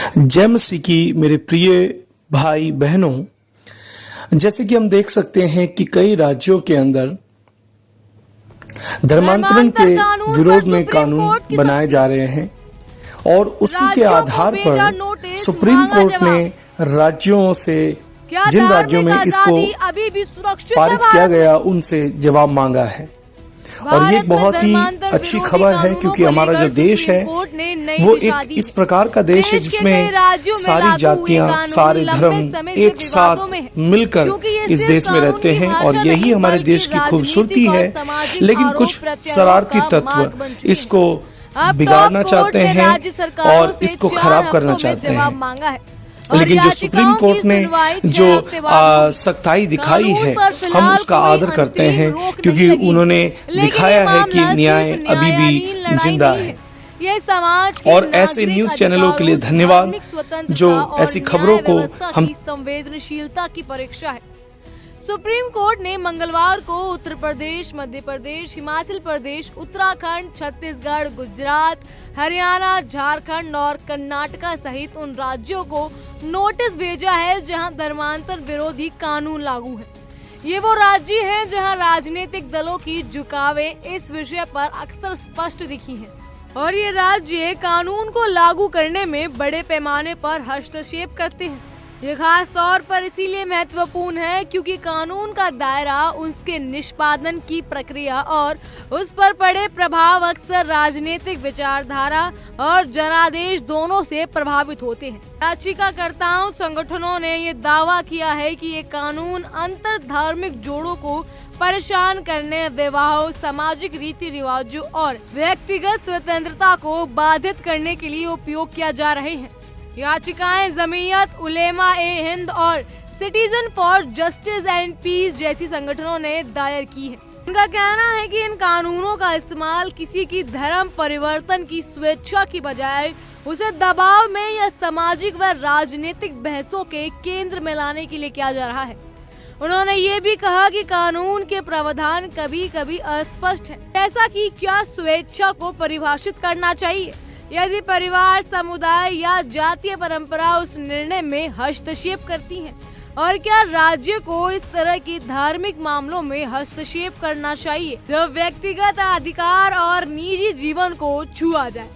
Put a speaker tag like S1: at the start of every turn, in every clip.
S1: जय मसीह की मेरे प्रिय भाई बहनों, जैसे कि हम देख सकते हैं कि कई राज्यों के अंदर धर्मांतरण के विरोध में कानून बनाए जा रहे हैं और उसी के आधार पर सुप्रीम कोर्ट ने राज्यों से जिन राज्यों में इसको पारित किया गया उनसे जवाब मांगा है। और ये बहुत ही अच्छी खबर है क्योंकि हमारा जो देश है वो एक इस प्रकार का देश है जिसमें सारी जातियां, सारे धर्म एक साथ मिलकर इस देश में रहते हैं और यही हमारे देश की खूबसूरती है। लेकिन कुछ शरारती तत्व इसको बिगाड़ना चाहते हैं और इसको खराब करना चाहते हैं। लेकिन जो सुप्रीम कोर्ट ने जो सख्ताई दिखाई है हम उसका आदर करते हैं क्योंकि उन्होंने दिखाया है कि न्याय अभी भी जिंदा है।
S2: ये समाज
S1: और ऐसे न्यूज चैनलों के लिए धन्यवाद जो ऐसी खबरों को हम
S2: संवेदनशीलता की परीक्षा है। सुप्रीम कोर्ट ने मंगलवार को उत्तर प्रदेश, मध्य प्रदेश, हिमाचल प्रदेश, उत्तराखंड, छत्तीसगढ़, गुजरात, हरियाणा, झारखंड और कर्नाटका सहित उन राज्यों को नोटिस भेजा है जहां धर्मांतर विरोधी कानून लागू है। ये वो राज्य हैं जहां राजनीतिक दलों की झुकावें इस विषय पर अक्सर स्पष्ट दिखी हैं और ये राज्य कानून को लागू करने में बड़े पैमाने पर हस्तक्षेप करते हैं। ये खास तौर पर इसीलिए महत्वपूर्ण है क्योंकि कानून का दायरा, उसके निष्पादन की प्रक्रिया और उस पर पड़े प्रभाव अक्सर राजनीतिक विचारधारा और जनादेश दोनों से प्रभावित होते हैं। याचिकाकर्ताओं संगठनों ने ये दावा किया है कि ये कानून अंतर धार्मिक जोड़ों को परेशान करने, विवाहों, सामाजिक रीति रिवाजों और व्यक्तिगत स्वतंत्रता को बाधित करने के लिए उपयोग किया जा रहे हैं। याचिकाएं जमीयत उलेमा ए हिंद और citizen for justice and peace जैसी संगठनों ने दायर की है। उनका कहना है कि इन कानूनों का इस्तेमाल किसी की धर्म परिवर्तन की स्वेच्छा की बजाय उसे दबाव में या सामाजिक व राजनीतिक बहसों के केंद्र में लाने के लिए किया जा रहा है। उन्होंने ये भी कहा कि कानून के प्रावधान कभी कभी अस्पष्ट है, जैसा कि क्या स्वेच्छा को परिभाषित करना चाहिए, यदि परिवार, समुदाय या जातीय परंपरा उस निर्णय में हस्तक्षेप करती है, और क्या राज्य को इस तरह की धार्मिक मामलों में हस्तक्षेप करना चाहिए जो व्यक्तिगत अधिकार और निजी जीवन को छुआ जाए।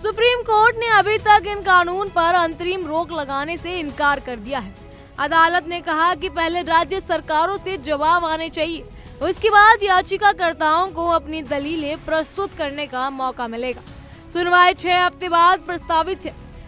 S2: सुप्रीम कोर्ट ने अभी तक इन कानून पर अंतरिम रोक लगाने से इनकार कर दिया है। अदालत ने कहा कि पहले राज्य सरकारों से जवाब आने चाहिए, उसके बाद याचिकाकर्ताओं को अपनी दलीलें प्रस्तुत करने का मौका मिलेगा। सुनवाई 6 हफ्ते बाद प्रस्तावित है।